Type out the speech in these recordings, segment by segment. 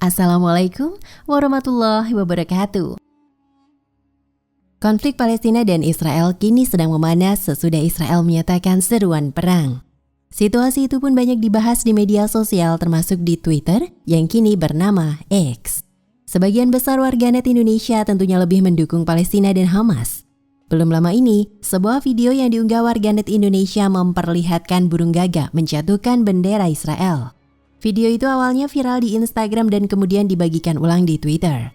Assalamualaikum warahmatullahi wabarakatuh. Konflik Palestina dan Israel kini sedang memanas sesudah Israel menyatakan seruan perang. Situasi itu pun banyak dibahas di media sosial termasuk di Twitter yang kini bernama X. Sebagian besar warganet Indonesia tentunya lebih mendukung Palestina dan Hamas. Belum lama ini, sebuah video yang diunggah warganet Indonesia memperlihatkan burung gagak menjatuhkan bendera Israel. Video itu awalnya viral di Instagram dan kemudian dibagikan ulang di Twitter.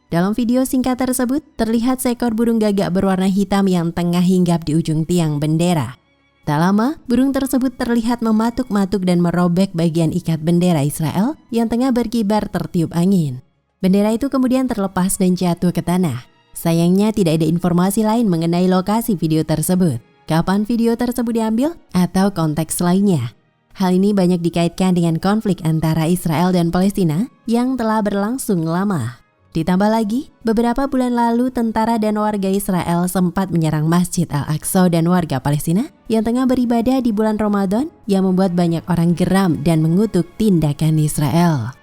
Dalam video singkat tersebut, terlihat seekor burung gagak berwarna hitam yang tengah hinggap di ujung tiang bendera. Tak lama, burung tersebut terlihat mematuk-matuk dan merobek bagian ikat bendera Israel yang tengah berkibar tertiup angin. Bendera itu kemudian terlepas dan jatuh ke tanah. Sayangnya tidak ada informasi lain mengenai lokasi video tersebut, kapan video tersebut diambil, atau konteks lainnya. Hal ini banyak dikaitkan dengan konflik antara Israel dan Palestina yang telah berlangsung lama. Ditambah lagi, beberapa bulan lalu tentara dan warga Israel sempat menyerang Masjid Al-Aqsa dan warga Palestina yang tengah beribadah di bulan Ramadan yang membuat banyak orang geram dan mengutuk tindakan Israel.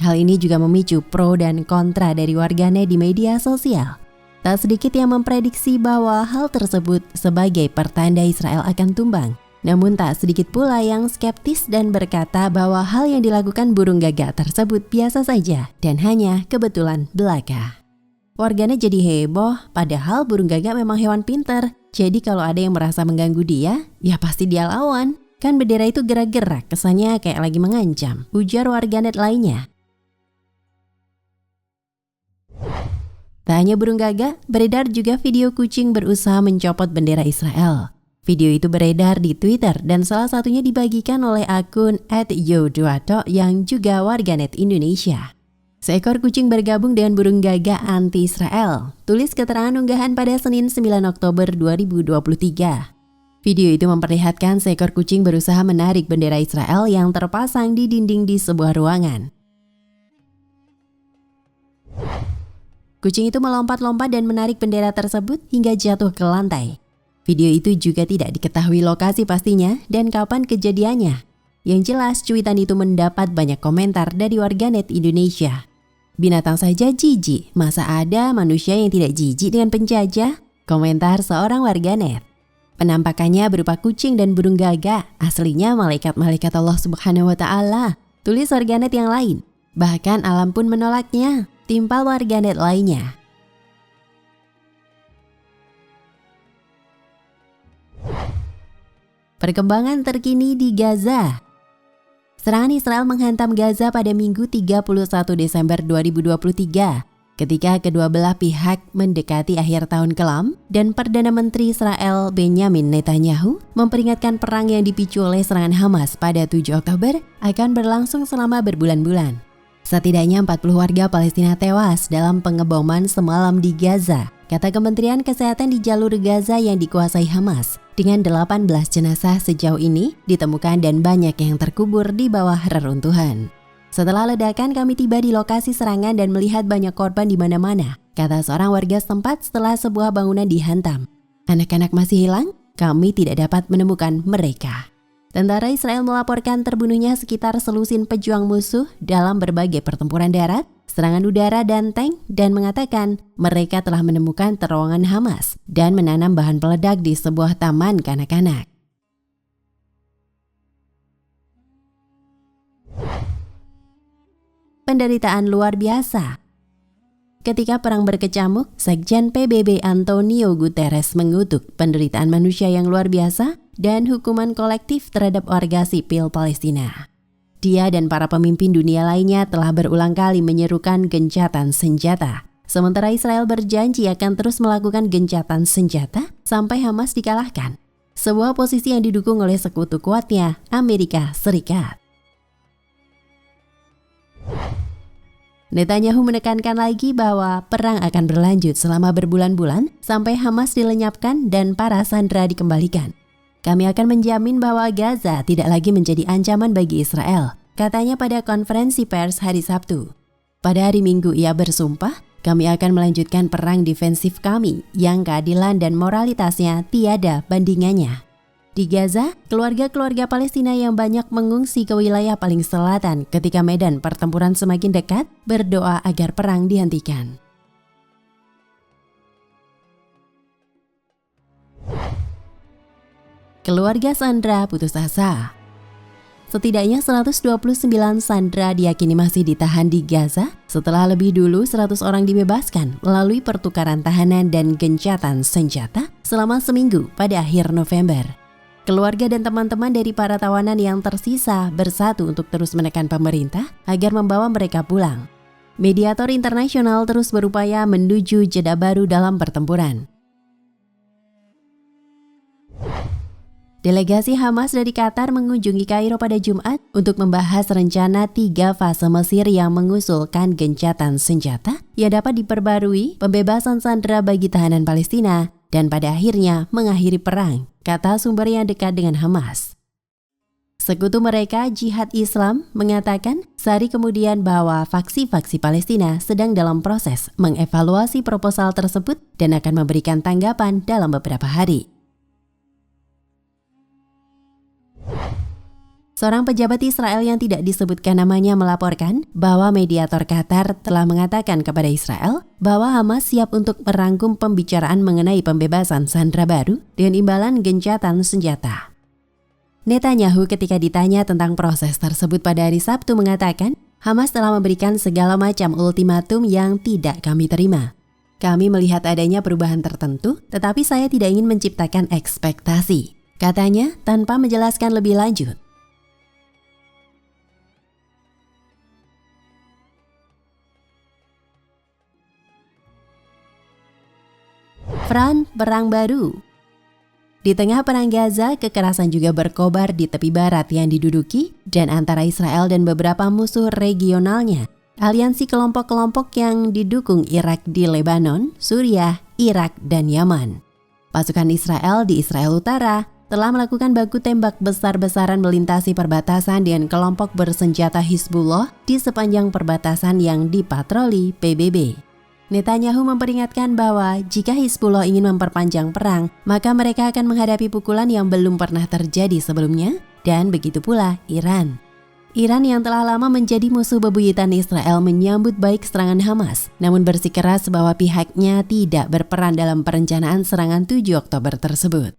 Hal ini juga memicu pro dan kontra dari warganet di media sosial. Tak sedikit yang memprediksi bahwa hal tersebut sebagai pertanda Israel akan tumbang. Namun tak sedikit pula yang skeptis dan berkata bahwa hal yang dilakukan burung gagak tersebut biasa saja dan hanya kebetulan belaka. Warganet jadi heboh, padahal burung gagak memang hewan pintar. Jadi kalau ada yang merasa mengganggu dia, ya pasti dia lawan. Kan bendera itu gerak-gerak, kesannya kayak lagi mengancam, ujar warganet lainnya. Tak hanya burung gagak, beredar juga video kucing berusaha mencopot bendera Israel. Video itu beredar di Twitter dan salah satunya dibagikan oleh akun @yoduato yang juga warganet Indonesia. Seekor kucing bergabung dengan burung gagak anti-Israel, tulis keterangan unggahan pada Senin 9 Oktober 2023. Video itu memperlihatkan seekor kucing berusaha menarik bendera Israel yang terpasang di dinding di sebuah ruangan. Kucing itu melompat-lompat dan menarik bendera tersebut hingga jatuh ke lantai. Video itu juga tidak diketahui lokasi pastinya dan kapan kejadiannya. Yang jelas, cuitan itu mendapat banyak komentar dari warganet Indonesia. Binatang saja jijik, masa ada manusia yang tidak jijik dengan penjajah? Komentar seorang warganet. Penampakannya berupa kucing dan burung gagak, aslinya malaikat-malaikat Allah Subhanahu wa Ta'ala, tulis warganet yang lain. Bahkan alam pun menolaknya, timpal warganet lainnya. Perkembangan terkini di Gaza. Serangan Israel menghantam Gaza pada Minggu 31 Desember 2023 ketika kedua belah pihak mendekati akhir tahun kelam dan Perdana Menteri Israel Benjamin Netanyahu memperingatkan perang yang dipicu oleh serangan Hamas pada 7 Oktober akan berlangsung selama berbulan-bulan. Setidaknya 40 warga Palestina tewas dalam pengeboman semalam di Gaza, kata Kementerian Kesehatan di jalur Gaza yang dikuasai Hamas. Dengan 18 jenazah sejauh ini ditemukan dan banyak yang terkubur di bawah reruntuhan. Setelah ledakan kami tiba di lokasi serangan dan melihat banyak korban di mana-mana, kata seorang warga setempat setelah sebuah bangunan dihantam. Anak-anak masih hilang, kami tidak dapat menemukan mereka. Tentara Israel melaporkan terbunuhnya sekitar selusin pejuang musuh dalam berbagai pertempuran darat, serangan udara dan tank, dan mengatakan mereka telah menemukan terowongan Hamas dan menanam bahan peledak di sebuah taman kanak-kanak. Penderitaan luar biasa. Ketika perang berkecamuk, Sekjen PBB Antonio Guterres mengutuk penderitaan manusia yang luar biasa dan hukuman kolektif terhadap warga sipil Palestina. Dia dan para pemimpin dunia lainnya telah berulang kali menyerukan gencatan senjata. Sementara Israel berjanji akan terus melakukan gencatan senjata sampai Hamas dikalahkan. Sebuah posisi yang didukung oleh sekutu kuatnya, Amerika Serikat. Netanyahu menekankan lagi bahwa perang akan berlanjut selama berbulan-bulan sampai Hamas dilenyapkan dan para sandera dikembalikan. Kami akan menjamin bahwa Gaza tidak lagi menjadi ancaman bagi Israel, katanya pada konferensi pers hari Sabtu. Pada hari Minggu ia bersumpah, kami akan melanjutkan perang defensif kami yang keadilan dan moralitasnya tiada bandingannya. Di Gaza, keluarga-keluarga Palestina yang banyak mengungsi ke wilayah paling selatan ketika medan pertempuran semakin dekat berdoa agar perang dihentikan. Keluarga sandera putus asa. Setidaknya 129 sandera diyakini masih ditahan di Gaza setelah lebih dulu 100 orang dibebaskan melalui pertukaran tahanan dan gencatan senjata selama seminggu pada akhir November. Keluarga dan teman-teman dari para tawanan yang tersisa bersatu untuk terus menekan pemerintah agar membawa mereka pulang. Mediator internasional terus berupaya menuju jeda baru dalam pertempuran. Delegasi Hamas dari Qatar mengunjungi Kairo pada Jumat untuk membahas rencana 3 fase Mesir yang mengusulkan gencatan senjata yang dapat diperbarui, pembebasan sandera bagi tahanan Palestina, dan pada akhirnya mengakhiri perang, kata sumber yang dekat dengan Hamas. Sekutu mereka, Jihad Islam, mengatakan sehari kemudian bahwa faksi-faksi Palestina sedang dalam proses mengevaluasi proposal tersebut dan akan memberikan tanggapan dalam beberapa hari. Seorang pejabat Israel yang tidak disebutkan namanya melaporkan bahwa mediator Qatar telah mengatakan kepada Israel bahwa Hamas siap untuk merangkum pembicaraan mengenai pembebasan sandera baru dengan imbalan gencatan senjata. Netanyahu ketika ditanya tentang proses tersebut pada hari Sabtu mengatakan, Hamas telah memberikan segala macam ultimatum yang tidak kami terima. Kami melihat adanya perubahan tertentu, tetapi saya tidak ingin menciptakan ekspektasi, katanya tanpa menjelaskan lebih lanjut. Front perang baru. Di tengah perang Gaza, kekerasan juga berkobar di tepi barat yang diduduki dan antara Israel dan beberapa musuh regionalnya. Aliansi kelompok-kelompok yang didukung Irak di Lebanon, Suriah, Irak, dan Yaman. Pasukan Israel di Israel Utara telah melakukan baku tembak besar-besaran melintasi perbatasan dengan kelompok bersenjata Hizbullah di sepanjang perbatasan yang dipatroli PBB. Netanyahu memperingatkan bahwa jika Hizbullah ingin memperpanjang perang, maka mereka akan menghadapi pukulan yang belum pernah terjadi sebelumnya, dan begitu pula Iran. Iran yang telah lama menjadi musuh bebuyutan Israel menyambut baik serangan Hamas, namun bersikeras bahwa pihaknya tidak berperan dalam perencanaan serangan 7 Oktober tersebut.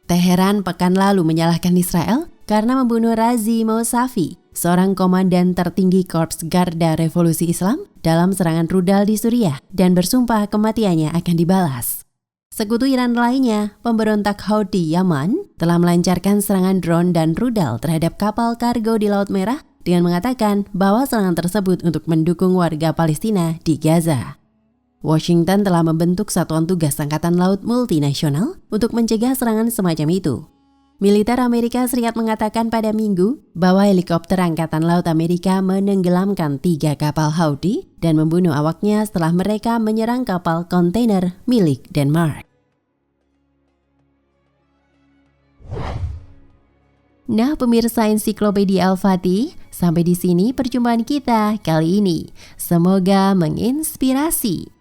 Teheran pekan lalu menyalahkan Israel karena membunuh Razi Mousavi, seorang komandan tertinggi Korps Garda Revolusi Islam dalam serangan rudal di Suriah, dan bersumpah kematiannya akan dibalas. Sekutu Iran lainnya, pemberontak Houthi Yaman, telah melancarkan serangan drone dan rudal terhadap kapal kargo di Laut Merah dengan mengatakan bahwa serangan tersebut untuk mendukung warga Palestina di Gaza. Washington telah membentuk satuan tugas angkatan laut multinasional untuk mencegah serangan semacam itu. Militer Amerika Serikat mengatakan pada Minggu bahwa helikopter Angkatan Laut Amerika menenggelamkan 3 kapal Houthi dan membunuh awaknya setelah mereka menyerang kapal kontainer milik Denmark. Nah, pemirsa Ensiklopedia Al-Fatih, sampai di sini perjumpaan kita kali ini. Semoga menginspirasi.